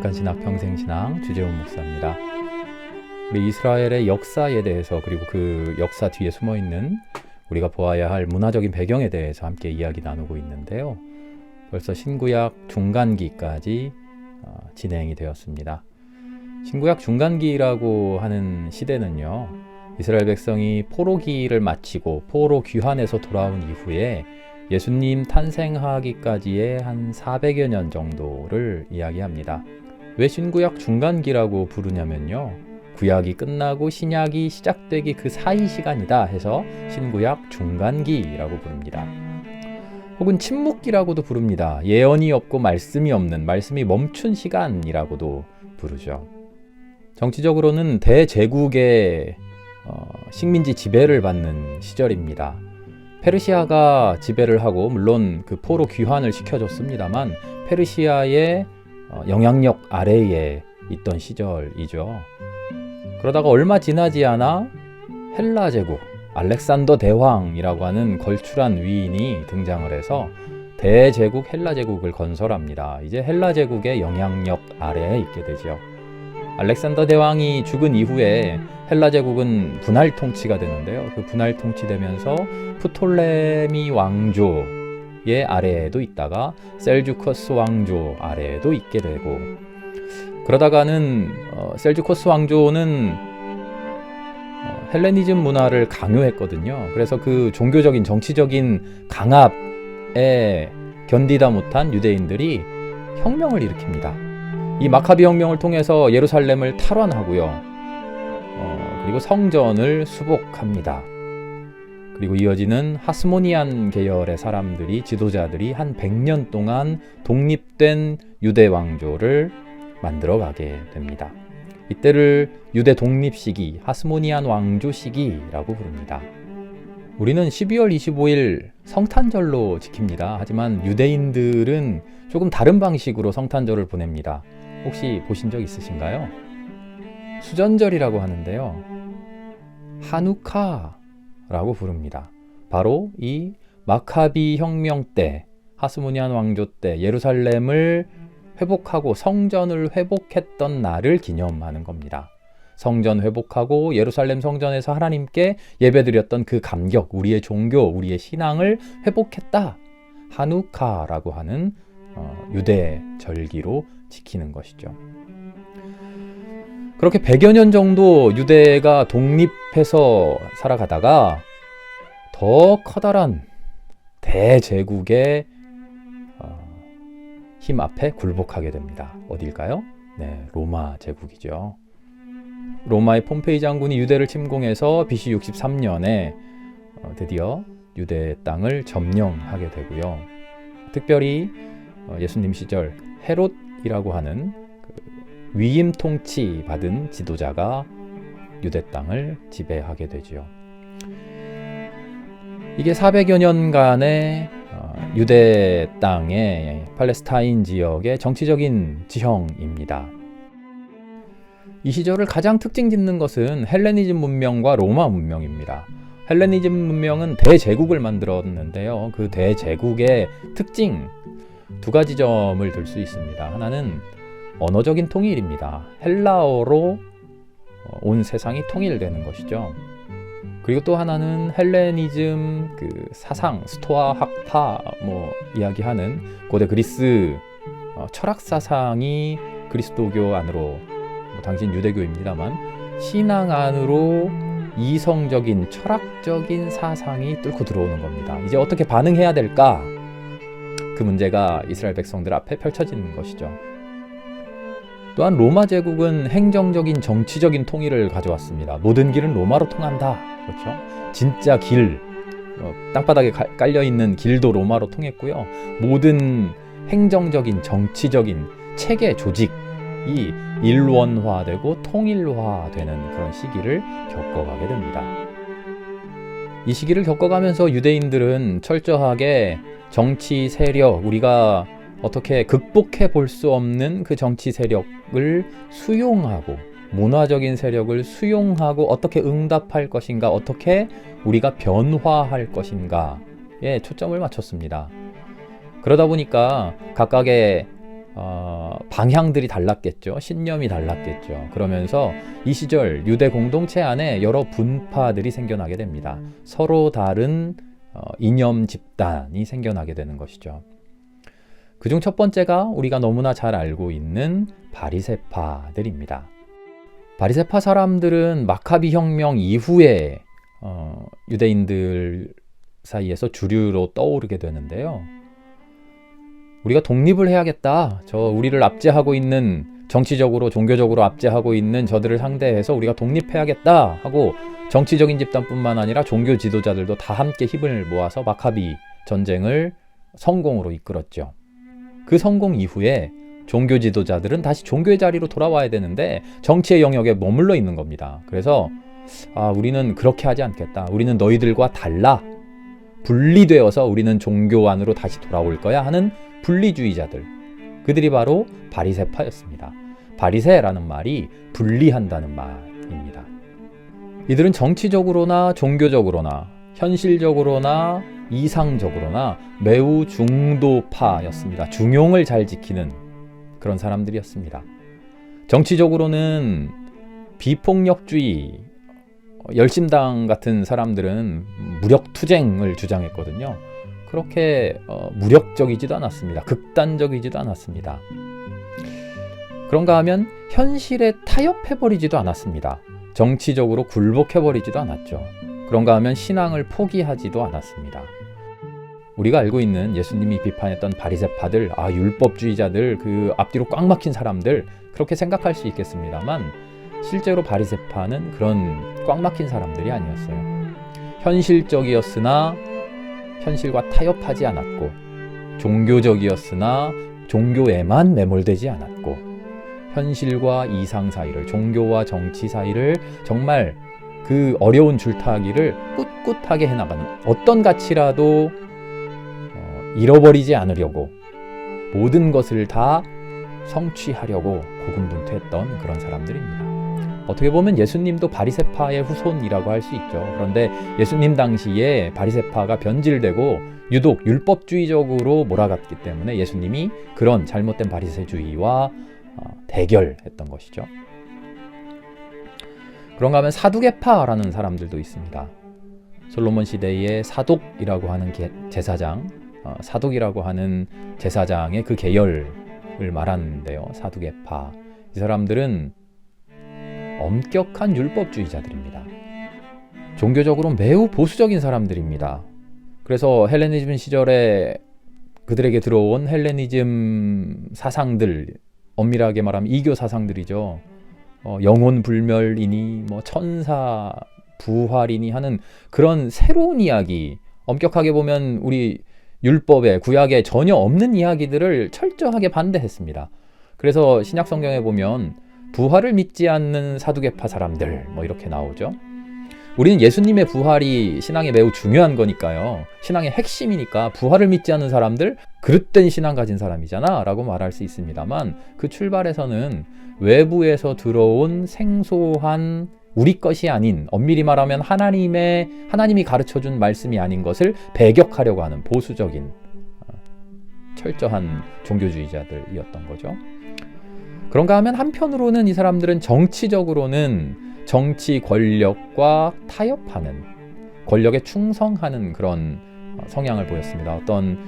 잠깐신학 평생신앙 주재훈 목사입니다. 우리 이스라엘의 역사에 대해서 그리고 그 역사 뒤에 숨어있는 우리가 보아야 할 문화적인 배경에 대해서 함께 이야기 나누고 있는데요. 벌써 신구약 중간기까지 진행이 되었습니다. 신구약 중간기라고 하는 시대는요, 이스라엘 백성이 포로기를 마치고 포로 귀환에서 돌아온 이후에 예수님 탄생하기까지의 한 400여 년 정도를 이야기합니다. 왜 신구약 중간기라고 부르냐면요, 구약이 끝나고 신약이 시작되기 그 사이 시간이다 해서 신구약 중간기라고 부릅니다. 혹은 침묵기라고도 부릅니다. 예언이 없고 말씀이 없는, 말씀이 멈춘 시간이라고도 부르죠. 정치적으로는 대제국의 식민지 지배를 받는 시절입니다. 페르시아가 지배를 하고 물론 그 포로 귀환을 시켜줬습니다만 페르시아의 영향력 아래에 있던 시절이죠. 그러다가 얼마 지나지 않아 헬라 제국, 알렉산더 대왕이라고 하는 걸출한 위인이 등장을 해서 대제국 헬라 제국을 건설합니다. 이제 헬라 제국의 영향력 아래에 있게 되죠. 알렉산더 대왕이 죽은 이후에 헬라 제국은 분할 통치가 되는데요. 그 분할 통치되면서 프톨레미 왕조의 아래에도 있다가 셀주커스 왕조 아래에도 있게 되고, 그러다가는 셀주커스 왕조는 헬레니즘 문화를 강요했거든요. 그래서 그 종교적인 정치적인 강압에 견디다 못한 유대인들이 혁명을 일으킵니다. 이 마카비 혁명을 통해서 예루살렘을 탈환하고요. 그리고 성전을 수복합니다. 그리고 이어지는 하스모니안 계열의 사람들이, 지도자들이 한 100년 동안 독립된 유대 왕조를 만들어가게 됩니다. 이때를 유대 독립 시기, 하스모니안 왕조 시기라고 부릅니다. 우리는 12월 25일 성탄절로 지킵니다. 하지만 유대인들은 조금 다른 방식으로 성탄절을 보냅니다. 혹시 보신 적 있으신가요? 수전절이라고 하는데요, 하누카라고 부릅니다. 바로 이 마카비 혁명 때, 하스모니안 왕조 때 예루살렘을 회복하고 성전을 회복했던 날을 기념하는 겁니다. 성전 회복하고 예루살렘 성전에서 하나님께 예배드렸던 그 감격, 우리의 종교, 우리의 신앙을 회복했다. 하누카라고 하는 유대 절기로 지키는 것이죠. 그렇게 100여 년 정도 유대가 독립해서 살아가다가 더 커다란 대제국의 힘 앞에 굴복하게 됩니다. 어딜까요? 네, 로마 제국이죠. 로마의 폼페이 장군이 유대를 침공해서 BC 63년에 드디어 유대 땅을 점령하게 되고요. 특별히 예수님 시절 헤롯이라고 하는 그 위임 통치 받은 지도자가 유대 땅을 지배하게 되죠. 이게 400여 년간의 유대 땅의 팔레스타인 지역의 정치적인 지형입니다. 이 시절을 가장 특징 짓는 것은 헬레니즘 문명과 로마 문명입니다. 헬레니즘 문명은 대제국을 만들었는데요. 그 대제국의 특징 두 가지 점을 들 수 있습니다. 하나는 언어적인 통일입니다. 헬라어로 온 세상이 통일되는 것이죠. 그리고 또 하나는 헬레니즘 그 사상, 스토아 학파 이야기하는 고대 그리스 철학 사상이 그리스도교 안으로, 당신 유대교입니다만 신앙 안으로 이성적인 철학적인 사상이 뚫고 들어오는 겁니다. 이제 어떻게 반응해야 될까? 그 문제가 이스라엘 백성들 앞에 펼쳐지는 것이죠. 또한 로마 제국은 행정적인 정치적인 통일을 가져왔습니다. 모든 길은 로마로 통한다. 그렇죠? 진짜 길, 땅바닥에 깔려있는 길도 로마로 통했고요. 모든 행정적인 정치적인 체계 조직이 일원화되고 통일화되는 그런 시기를 겪어가게 됩니다. 이 시기를 겪어가면서 유대인들은 철저하게 정치 세력, 우리가 어떻게 극복해 볼 수 없는 그 정치 세력을 수용하고, 문화적인 세력을 수용하고 어떻게 응답할 것인가, 어떻게 우리가 변화할 것인가에 초점을 맞췄습니다. 그러다 보니까 각각의 방향들이 달랐겠죠. 신념이 달랐겠죠. 그러면서 이 시절 유대 공동체 안에 여러 분파들이 생겨나게 됩니다. 서로 다른 이념 집단이 생겨나게 되는 것이죠. 그중 첫 번째가 우리가 너무나 잘 알고 있는 바리새파들입니다. 바리새파 사람들은 마카비 혁명 이후에 유대인들 사이에서 주류로 떠오르게 되는데요. 우리가 독립을 해야겠다. 우리를 압제하고 있는, 정치적으로 종교적으로 압제하고 있는 저들을 상대해서 우리가 독립해야겠다 하고 정치적인 집단뿐만 아니라 종교 지도자들도 다 함께 힘을 모아서 마카비 전쟁을 성공으로 이끌었죠. 그 성공 이후에 종교 지도자들은 다시 종교의 자리로 돌아와야 되는데 정치의 영역에 머물러 있는 겁니다. 그래서 우리는 그렇게 하지 않겠다. 우리는 너희들과 달라. 분리되어서 우리는 종교 안으로 다시 돌아올 거야 하는 분리주의자들. 그들이 바로 바리새파였습니다. 바리새라는 말이 분리한다는 말입니다. 이들은 정치적으로나 종교적으로나 현실적으로나 이상적으로나 매우 중도파였습니다. 중용을 잘 지키는 그런 사람들이었습니다. 정치적으로는 비폭력주의, 열심당 같은 사람들은 무력투쟁을 주장했거든요. 그렇게 무력적이지도 않았습니다. 극단적이지도 않았습니다. 그런가 하면 현실에 타협해버리지도 않았습니다. 정치적으로 굴복해버리지도 않았죠. 그런가 하면 신앙을 포기하지도 않았습니다. 우리가 알고 있는 예수님이 비판했던 바리새파들, 율법주의자들, 그 앞뒤로 꽉 막힌 사람들, 그렇게 생각할 수 있겠습니다만 실제로 바리새파는 그런 꽉 막힌 사람들이 아니었어요. 현실적이었으나 현실과 타협하지 않았고, 종교적이었으나 종교에만 매몰되지 않았고, 현실과 이상 사이를, 종교와 정치 사이를 정말 그 어려운 줄타기를 꿋꿋하게 해나가는, 어떤 가치라도 잃어버리지 않으려고 모든 것을 다 성취하려고 고군분투했던 그런 사람들입니다. 어떻게 보면 예수님도 바리새파의 후손이라고 할 수 있죠. 그런데 예수님 당시에 바리새파가 변질되고 유독 율법주의적으로 몰아갔기 때문에 예수님이 그런 잘못된 바리새주의와 대결했던 것이죠. 그런가 하면 사두개파라는 사람들도 있습니다. 솔로몬 시대의 사독이라고 하는 제사장, 사독이라고 하는 제사장의 그 계열을 말하는데요. 사두개파. 이 사람들은 엄격한 율법주의자들입니다. 종교적으로 매우 보수적인 사람들입니다. 그래서 헬레니즘 시절에 그들에게 들어온 헬레니즘 사상들, 엄밀하게 말하면 이교 사상들이죠. 영혼 불멸이니 천사 부활이니 하는 그런 새로운 이야기, 엄격하게 보면 우리 율법에, 구약에 전혀 없는 이야기들을 철저하게 반대했습니다. 그래서 신약 성경에 보면 부활을 믿지 않는 사두개파 사람들 이렇게 나오죠. 우리는 예수님의 부활이 신앙에 매우 중요한 거니까요. 신앙의 핵심이니까 부활을 믿지 않는 사람들, 그릇된 신앙 가진 사람이잖아 라고 말할 수 있습니다만, 그 출발에서는 외부에서 들어온 생소한 우리 것이 아닌, 엄밀히 말하면 하나님이 가르쳐준 말씀이 아닌 것을 배격하려고 하는 보수적인 철저한 종교주의자들이었던 거죠. 그런가 하면 한편으로는 이 사람들은 정치적으로는 정치 권력과 타협하는, 권력에 충성하는 그런 성향을 보였습니다. 어떤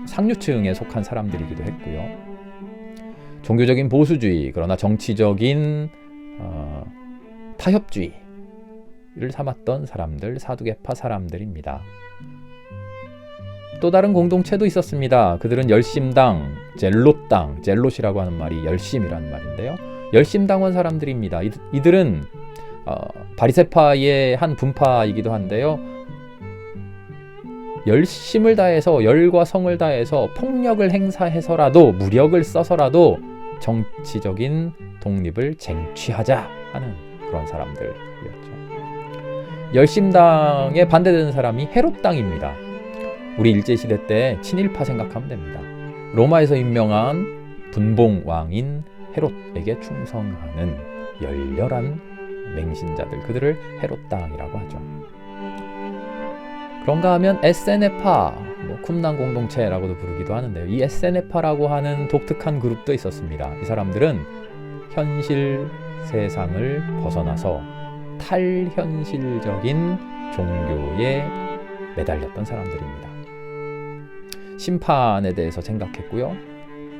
상류층에 속한 사람들이기도 했고요. 종교적인 보수주의, 그러나 정치적인 타협주의를 삼았던 사람들, 사두개파 사람들입니다. 또 다른 공동체도 있었습니다. 그들은 열심당, 젤롯당, 젤롯이라고 하는 말이 열심이라는 말인데요. 열심당원 사람들입니다. 이들은 바리새파의 한 분파이기도 한데요. 열심을 다해서, 열과 성을 다해서 폭력을 행사해서라도, 무력을 써서라도 정치적인 독립을 쟁취하자 하는 그런 사람들이었죠. 열심당에 반대되는 사람이 헤롯당입니다. 우리 일제시대 때 친일파 생각하면 됩니다. 로마에서 임명한 분봉왕인 헤롯에게 충성하는 열렬한 맹신자들, 그들을 헤롯당이라고 하죠. 그런가 하면 에세네파, 쿰난 공동체라고도 부르기도 하는데요. 이 에세네파라고 하는 독특한 그룹도 있었습니다. 이 사람들은 현실 세상을 벗어나서 탈현실적인 종교에 매달렸던 사람들입니다. 심판에 대해서 생각했고요.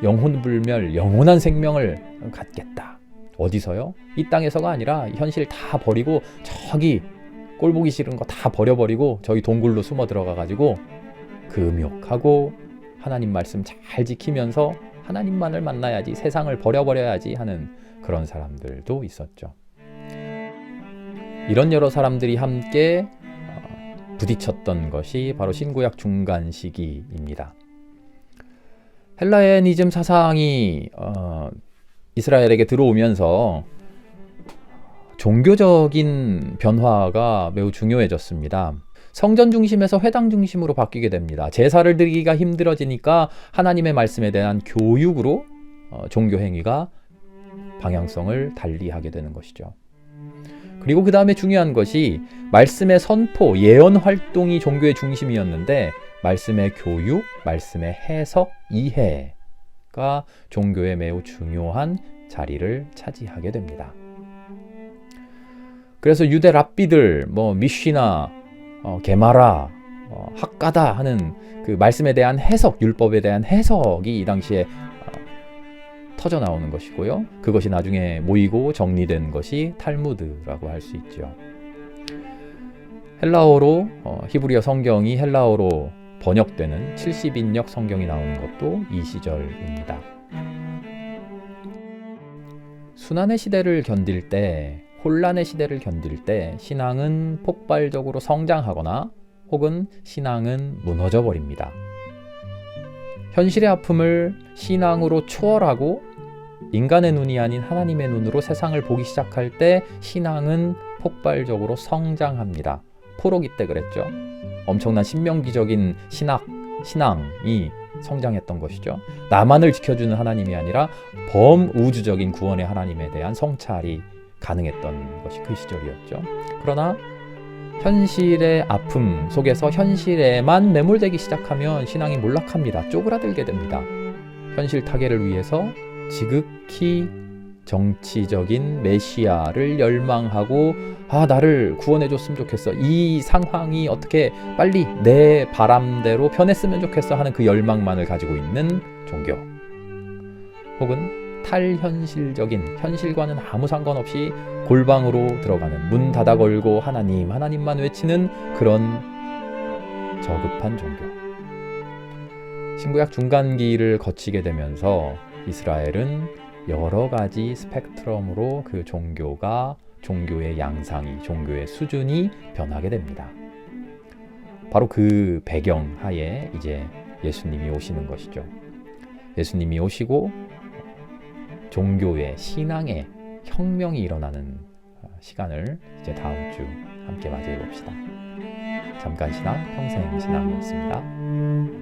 영혼불멸, 영원한 생명을 갖겠다. 어디서요? 이 땅에서가 아니라 현실 다 버리고 저기 꼴보기 싫은 거 다 버려버리고 저기 동굴로 숨어 들어가가지고 금욕하고 하나님 말씀 잘 지키면서 하나님만을 만나야지, 세상을 버려버려야지 하는 그런 사람들도 있었죠. 이런 여러 사람들이 함께 부딪혔던 것이 바로 신구약 중간 시기입니다. 헬라니즘 사상이 이스라엘에게 들어오면서 종교적인 변화가 매우 중요해졌습니다. 성전 중심에서 회당 중심으로 바뀌게 됩니다. 제사를 드리기가 힘들어지니까 하나님의 말씀에 대한 교육으로 종교 행위가 방향성을 달리하게 되는 것이죠. 그리고 그 다음에 중요한 것이 말씀의 선포, 예언 활동이 종교의 중심이었는데 말씀의 교육, 말씀의 해석, 이해가 종교의 매우 중요한 자리를 차지하게 됩니다. 그래서 유대 랍비들, 미쉬나 게마라, 학가다 하는 그 말씀에 대한 해석, 율법에 대한 해석이 이 당시에 터져 나오는 것이고요. 그것이 나중에 모이고 정리된 것이 탈무드라고 할 수 있죠. 헬라어로 히브리어 성경이 헬라어로 번역되는 70인역 성경이 나오는 것도 이 시절입니다. 순환의 시대를 견딜 때, 혼란의 시대를 견딜 때 신앙은 폭발적으로 성장하거나 혹은 신앙은 무너져 버립니다. 현실의 아픔을 신앙으로 초월하고 인간의 눈이 아닌 하나님의 눈으로 세상을 보기 시작할 때 신앙은 폭발적으로 성장합니다. 포로기 때 그랬죠. 엄청난 신명기적인 신앙이 성장했던 것이죠. 나만을 지켜주는 하나님이 아니라 범우주적인 구원의 하나님에 대한 성찰이 가능했던 것이 그 시절이었죠. 그러나 현실의 아픔 속에서 현실에만 매몰되기 시작하면 신앙이 몰락합니다. 쪼그라들게 됩니다. 현실 타개를 위해서 지극히 정치적인 메시아를 열망하고 나를 구원해줬으면 좋겠어. 이 상황이 어떻게 빨리 내 바람대로 변했으면 좋겠어 하는 그 열망만을 가지고 있는 종교. 혹은 탈현실적인, 현실과는 아무 상관없이 골방으로 들어가는, 문 닫아 걸고 하나님만 외치는 그런 저급한 종교. 신구약 중간기를 거치게 되면서 이스라엘은 여러 가지 스펙트럼으로 그 종교의 양상이, 종교의 수준이 변하게 됩니다. 바로 그 배경 하에 이제 예수님이 오시는 것이죠. 예수님이 오시고 종교의, 신앙의 혁명이 일어나는 시간을 이제 다음 주 함께 맞이해 봅시다. 잠깐 신앙, 평생 신앙이었습니다.